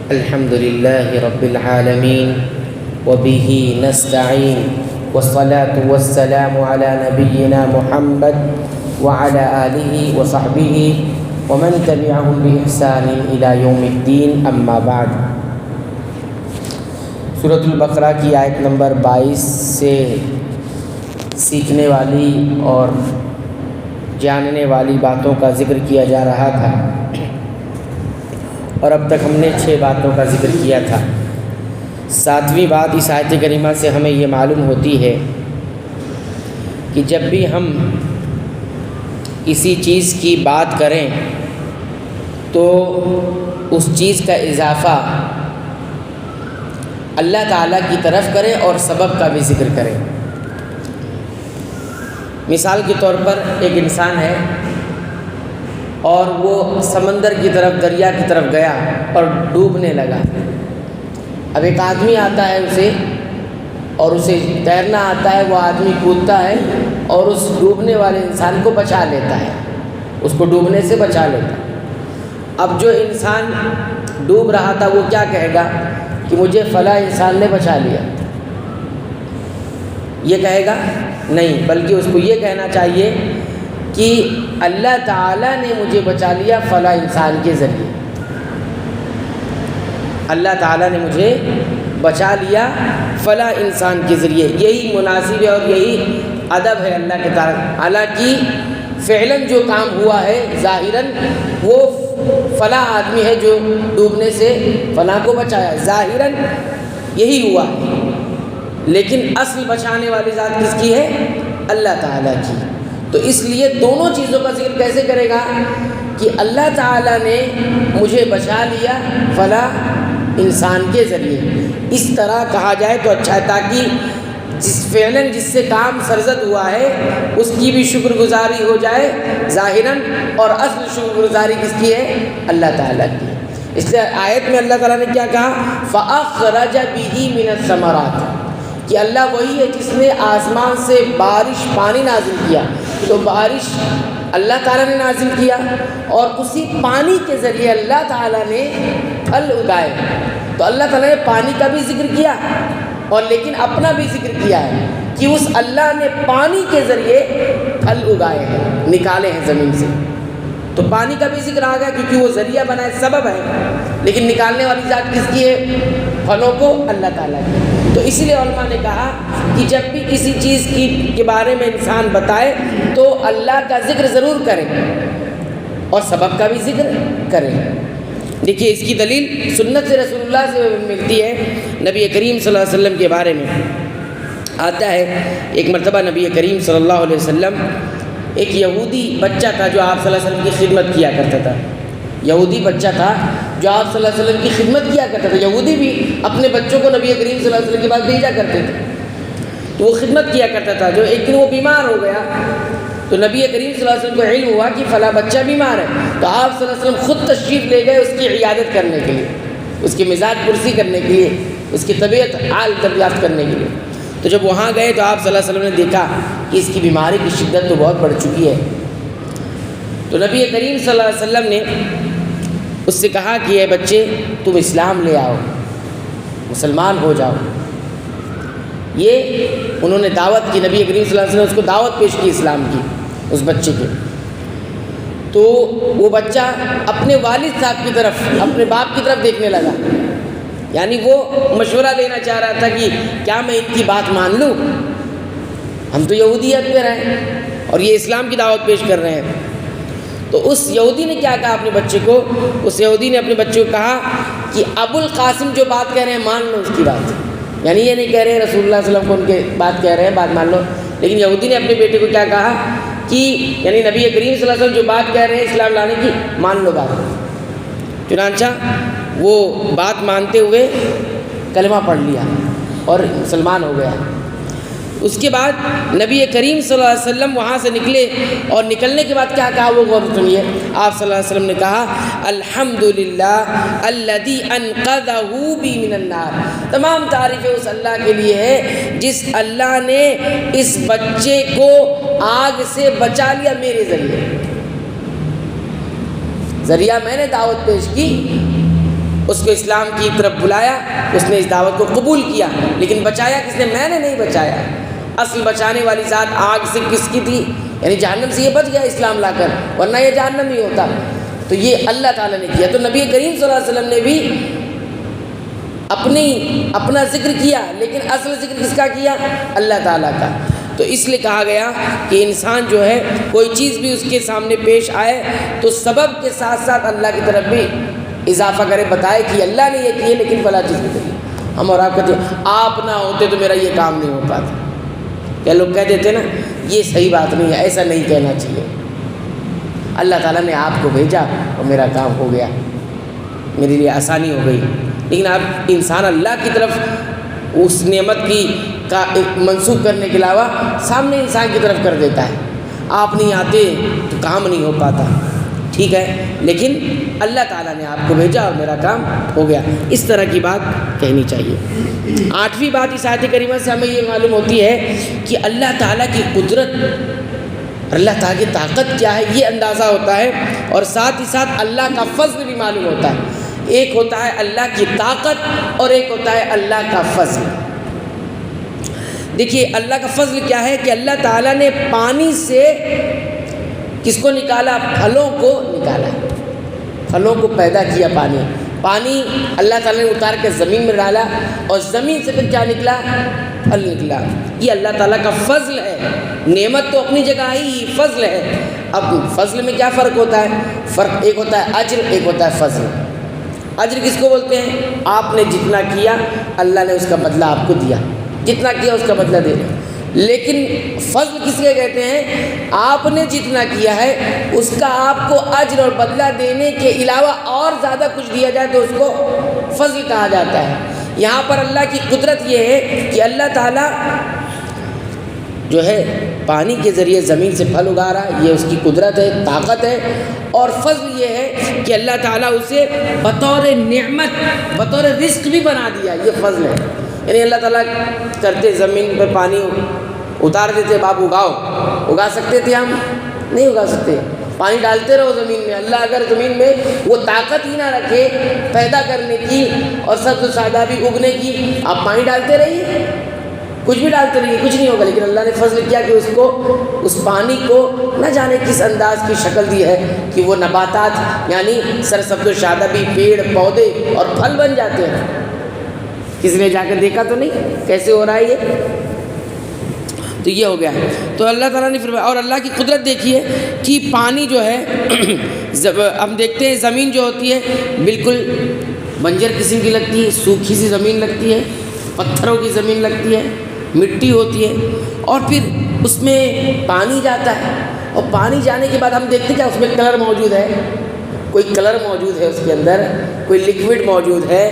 الحمد لله رب العالمين وبه نستعين والصلاة والسلام على نبينا محمد وعلى آله وصحبه ومن تبعهم بإحسان إلى يوم الدين أما بعد۔ سورۃ البقرہ کی آیت نمبر 22 سے سیکھنے والی اور جاننے والی باتوں کا ذکر کیا جا رہا تھا، اور اب تک ہم نے 6 باتوں کا ذکر کیا تھا۔ 7ویں بات اس آیت کریمہ سے ہمیں یہ معلوم ہوتی ہے کہ جب بھی ہم کسی چیز کی بات کریں تو اس چیز کا اضافہ اللہ تعالیٰ کی طرف کریں اور سبب کا بھی ذکر کریں۔ مثال کے طور پر ایک انسان ہے اور وہ سمندر کی طرف، دریا کی طرف گیا اور ڈوبنے لگا۔ اب ایک آدمی آتا ہے اسے تیرنا آتا ہے، وہ آدمی کودتا ہے اور اس ڈوبنے والے انسان کو بچا لیتا ہے، اس کو ڈوبنے سے بچا لیتا ہے۔ اب جو انسان ڈوب رہا تھا وہ کیا کہے گا کہ مجھے فلاں انسان نے بچا لیا؟ یہ کہے گا نہیں، بلکہ اس کو یہ کہنا چاہیے کہ اللہ تعالیٰ نے مجھے بچا لیا فلاں انسان کے ذریعے، اللہ تعالیٰ نے مجھے بچا لیا فلاں انسان کے ذریعے۔ یہی مناسب ہے اور یہی ادب ہے اللہ کے تعالیٰ۔ حالانکہ فعلاً جو کام ہوا ہے ظاہراً وہ فلاں آدمی ہے جو ڈوبنے سے فلاں کو بچایا، ظاہراً یہی ہوا ہے، لیکن اصل بچانے والی ذات کس کی ہے؟ اللہ تعالیٰ کی۔ تو اس لیے دونوں چیزوں کا ذکر کیسے کرے گا کہ اللہ تعالیٰ نے مجھے بچا لیا فلاں انسان کے ذریعے، اس طرح کہا جائے تو اچھا ہے، تاکہ فعلاً جس سے کام سرزد ہوا ہے اس کی بھی شکر گزاری ہو جائے ظاہراً، اور اصل شکر گزاری کس کی ہے؟ اللہ تعالیٰ کی۔ اس لیے آیت میں اللہ تعالیٰ نے کیا کہا؟ فَأَخْرَجَ بِهِ مِنَ الثَّمَرَاتِ، کہ اللہ وہی ہے جس نے آسمان سے بارش، پانی نازل کیا۔ تو بارش اللہ تعالیٰ نے نازل کیا اور اسی پانی کے ذریعے اللہ تعالیٰ نے پھل اگائے۔ تو اللہ تعالیٰ نے پانی کا بھی ذکر کیا اور لیکن اپنا بھی ذکر کیا ہے کہ اس اللہ نے پانی کے ذریعے پھل اگائے ہیں، نکالے ہیں زمین سے۔ تو پانی کا بھی ذکر آ گیا کیونکہ وہ ذریعہ بنا ہے، سبب ہے، لیکن نکالنے والی ذات کس کی ہے؟ پھلوں کو اللہ تعالیٰ کی۔ تو اسی لیے علماء نے کہا کہ جب بھی کسی چیز کے بارے میں انسان بتائے تو اللہ کا ذکر ضرور کرے اور سبب کا بھی ذکر کرے۔ دیکھیے اس کی دلیل سنت سے رسول اللہ سے ملتی ہے۔ نبی کریم صلی اللہ علیہ وسلم کے بارے میں آتا ہے، ایک مرتبہ نبی کریم صلی اللہ علیہ وسلم، ایک یہودی بچہ تھا جو آپ صلی اللہ علیہ وسلم کی خدمت کیا کرتا تھا۔ یہودی بچہ تھا جو آپ صلی اللہ علیہ وسلم کی خدمت کیا کرتا تھا۔ یہودی بھی اپنے بچوں کو نبی کریم صلی اللہ علیہ وسلم کے پاس بھیجا کرتے تھے، تو وہ خدمت کیا کرتا تھا۔ جو ایک دن وہ بیمار ہو گیا تو نبی کریم صلی اللہ علیہ وسلم کو علم ہوا کہ فلاں بچہ بیمار ہے، تو آپ صلی اللہ علیہ وسلم خود تشریف لے گئے اس کی عیادت کرنے کے لیے، اس کی مزاج پرسی کرنے کے لیے، اس کی طبیعت حال دریافت کرنے کے لیے۔ تو جب وہاں گئے تو آپ صلی اللہ علیہ وسلم نے دیکھا کہ اس کی بیماری کی شدت تو بہت بڑھ چکی ہے۔ تو نبی کریم صلی اللہ علیہ وسلم نے اس سے کہا کہ اے بچے تم اسلام لے آؤ، مسلمان ہو جاؤ۔ یہ انہوں نے دعوت کی، نبی کریم صلی اللہ علیہ وسلم نے اس کو دعوت پیش کی اسلام کی، اس بچے کی۔ تو وہ بچہ اپنے والد صاحب کی طرف، اپنے باپ کی طرف دیکھنے لگا، یعنی وہ مشورہ لینا چاہ رہا تھا کہ کیا میں ان کی بات مان لوں؟ ہم تو یہودیت پہ رہے اور یہ اسلام کی دعوت پیش کر رہے ہیں۔ تو اس یہودی نے کیا کہا اپنے بچے کو؟ اس یہودی نے اپنے بچے کو کہا کہ ابو القاسم جو بات کہہ رہے ہیں مان لو اس کی بات، یعنی یہ نہیں کہہ رہے رسول اللہ صلی اللہ علیہ وسلم کو ان کے بات کہہ رہے ہیں بات مان لو، لیکن یہودی نے اپنے بیٹے کو کیا کہا کہ یعنی نبی کریم صلی اللہ علیہ وسلم جو بات کہہ رہے ہیں اسلام لانے کی، مان لو بات۔ چنانچہ وہ بات مانتے ہوئے کلمہ پڑھ لیا اور مسلمان ہو گیا۔ اس کے بعد نبی کریم صلی اللہ علیہ وسلم وہاں سے نکلے اور نکلنے کے بعد کیا کہا وہ غور سنیے۔ آپ صلی اللہ علیہ وسلم نے کہا الحمدللہ الذی انقذہ بی من النار، تمام تعریفیں اس اللہ کے لیے ہے جس اللہ نے اس بچے کو آگ سے بچا لیا میرے ذریعے۔ ذریعہ میں نے دعوت پیش کی اس کو اسلام کی طرف بلایا، اس نے اس دعوت کو قبول کیا، لیکن بچایا کس نے؟ میں نے نہیں بچایا۔ اصل بچانے والی ذات آگ سے کس کی تھی؟ یعنی جہنم سے یہ بچ گیا اسلام لا کر، ورنہ یہ جہنم ہی ہوتا۔ تو یہ اللہ تعالیٰ نے کیا۔ تو نبی کریم صلی اللہ علیہ وسلم نے بھی اپنا ذکر کیا، لیکن اصل ذکر کس کا کیا؟ اللہ تعالیٰ کا۔ تو اس لیے کہا گیا کہ انسان جو ہے کوئی چیز بھی اس کے سامنے پیش آئے تو سبب کے ساتھ ساتھ اللہ کی طرف بھی اضافہ کرے، بتائے کہ اللہ نے یہ کیے لیکن فلاں چیز نہیں کری۔ ہم اور آپ کہتے ہیں آپ نہ ہوتے تو میرا یہ کام نہیں ہو پاتا۔ کیا لوگ کہہ دیتے نا، یہ صحیح بات نہیں ہے، ایسا نہیں کہنا چاہیے۔ اللہ تعالیٰ نے آپ کو بھیجا اور میرا کام ہو گیا، میرے لیے آسانی ہو گئی۔ لیکن اب انسان اللہ کی طرف اس نعمت کا منسوخ کرنے کے علاوہ سامنے انسان کی طرف کر دیتا ہے۔ آپ نہیں آتے تو کام نہیں ہو پاتا، ٹھیک ہے، لیکن اللہ تعالیٰ نے آپ کو بھیجا اور میرا کام ہو گیا۔ اس طرح کی بات کہنی چاہیے۔ 8ویں بات اس آیت کریمہ سے ہمیں یہ معلوم ہوتی ہے کہ اللہ تعالیٰ کی قدرت، اللہ تعالیٰ کی طاقت کیا ہے یہ اندازہ ہوتا ہے، اور ساتھ ہی ساتھ اللہ کا فضل بھی معلوم ہوتا ہے۔ ایک ہوتا ہے اللہ کی طاقت اور ایک ہوتا ہے اللہ کا فضل۔ دیکھیے اللہ کا فضل کیا ہے کہ اللہ تعالیٰ نے پانی سے کس کو نکالا؟ پھلوں کو نکالا، پھلوں کو پیدا کیا۔ پانی اللہ تعالیٰ نے اتار کے زمین میں ڈالا اور زمین سے پھر کیا نکلا؟ پھل نکلا۔ یہ اللہ تعالیٰ کا فضل ہے۔ نعمت تو اپنی جگہ ہی، فضل ہے۔ اب فضل میں کیا فرق ہوتا ہے؟ فرق ایک ہوتا ہے اجر، ایک ہوتا ہے فضل۔ اجر کس کو بولتے ہیں؟ آپ نے جتنا کیا اللہ نے اس کا بدلہ آپ کو دیا، جتنا کیا اس کا بدلہ دے دیا۔ لیکن فضل کس کے کہتے ہیں؟ آپ نے جتنا کیا ہے اس کا آپ کو اجر اور بدلہ دینے کے علاوہ اور زیادہ کچھ دیا جائے تو اس کو فضل کہا جاتا ہے۔ یہاں پر اللہ کی قدرت یہ ہے کہ اللہ تعالیٰ جو ہے پانی کے ذریعے زمین سے پھل اگا رہا ہے، یہ اس کی قدرت ہے، طاقت ہے۔ اور فضل یہ ہے کہ اللہ تعالیٰ اسے بطور نعمت، بطور رزق بھی بنا دیا، یہ فضل ہے۔ یعنی اللہ تعالیٰ کرتے زمین پر پانی اتار دیتے، باب اگاؤ، اگا سکتے تھے ہم؟ نہیں اگا سکتے۔ پانی ڈالتے رہو زمین میں، اللہ اگر زمین میں وہ طاقت ہی نہ رکھے پیدا کرنے کی اور سبز و سادہ بھی اگنے کی، آپ پانی ڈالتے رہیے، کچھ بھی ڈالتے رہیے، کچھ نہیں ہوگا۔ لیکن اللہ نے فضل کیا کہ اس پانی کو نہ جانے کس انداز کی شکل دی ہے کہ وہ نباتات یعنی سرسبز و شادابی پیڑ پودے اور پھل بن جاتے ہیں۔ کسی نے جا کر دیکھا تو نہیں کیسے ہو رہا ہے یہ؟ تو یہ ہو گیا ہے۔ تو اللہ تعالیٰ نے فرمایا، اور اللہ کی قدرت دیکھیے کہ پانی جو ہے ہم دیکھتے ہیں زمین جو ہوتی ہے بالکل بنجر قسم کی لگتی ہے، سوکھی سی زمین لگتی ہے، پتھروں کی زمین لگتی ہے، مٹی ہوتی ہے، اور پھر اس میں پانی جاتا ہے، اور پانی جانے کے بعد ہم دیکھتے ہیں کیا اس میں کلر موجود ہے؟ کوئی کلر موجود ہے اس کے اندر، کوئی لکوڈ موجود ہے،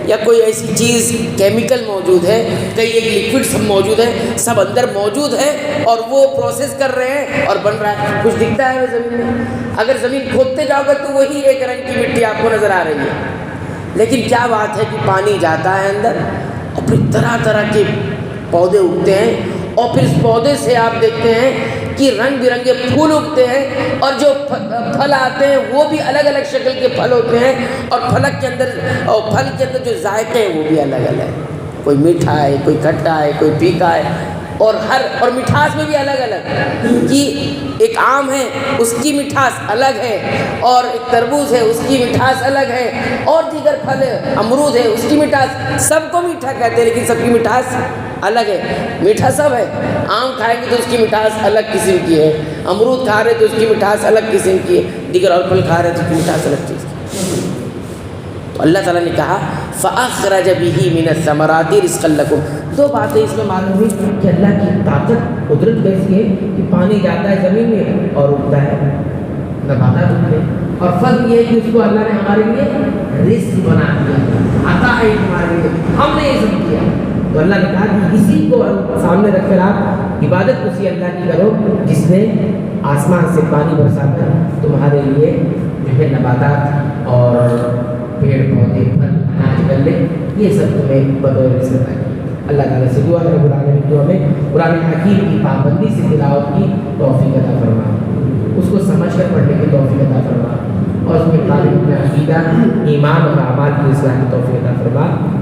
یا کوئی ایسی چیز کیمیکل موجود ہے، کئی ایک لکوڈ سب موجود ہے، سب اندر موجود ہے اور وہ پروسیس کر رہے ہیں اور بن رہا ہے۔ کچھ دکھتا ہے زمین میں؟ اگر زمین کھودتے جاؤ گے تو وہی ایک رنگ کی مٹی آپ کو نظر آ رہی ہے۔ لیکن کیا بات ہے کہ پانی جاتا ہے اندر اور پھر طرح طرح کے پودے اگتے ہیں، اور پھر اس پودے سے آپ دیکھتے ہیں کہ رنگ برنگے پھول اگتے ہیں، اور جو پھل آتے ہیں وہ بھی الگ الگ شکل کے پھل ہوتے ہیں، اور پھل کے اندر جو ذائقے ہیں وہ بھی الگ الگ ہیں، کوئی میٹھا ہے، کوئی کھٹا ہے، کوئی پھیکا ہے، اور مٹھاس میں بھی الگ الگ، کہ ایک آم ہے اس کی مٹھاس الگ ہے، اور ایک تربوز ہے اس کی مٹھاس الگ ہے، اور دیگر پھل ہے، امرود ہے اس کی مٹھاس، سب کو میٹھا کہتے ہیں لیکن سب کی مٹھاس الگ ہے۔ میٹھا سب ہے، آم کھائیں گے تو اس کی مٹھاس الگ قسم کی ہے، امرود کھا رہے تو اس کی مٹھاس الگ قسم کی ہے، دیگر اور پھل کھا رہے تو اس کی مٹھاس الگ چیز کی۔ تو اللہ تعالیٰ نے کہا فَأَخْرَجَ بِهِ مِنَ الثَّمَرَاتِ رِزْقًا لَكُمْ۔ دو باتیں اس میں معلوم ہوئی کہ اللہ کی طاقت، قدرت کیسی ہے کہ پانی جاتا ہے زمین میں اور اگتا ہے، نباتات اگتے ہیں، اور فضل یہ ہے کہ اس کو اللہ نے ہمارے لیے رزق بنا دیا، عطا ہے ہمارے لیے، ہم نے یہ سب کیا۔ تو اللہ نے کہا کہ اسی کو سامنے رکھ کر آپ عبادت اسی اللہ کی کرو جس نے آسمان سے پانی برسا کر تمہارے لیے جو ہے نباتات اور پیڑ پودے پھل اناج گلے یہ سب تمہیں بطور رزق عطا کیا۔ اللہ تعالیٰ سے دعا ہے قرآن میں جو ہمیں قرآن حکیم کی پابندی سے تلاوت کی توفیق عطا فرما، اس کو سمجھ کر پڑھنے کی توفیق عطا فرما، اور اس کے مطابق اپنے عقیدہ ایمان اور اعمال کی اصلاح کی توفیق عطا فرما.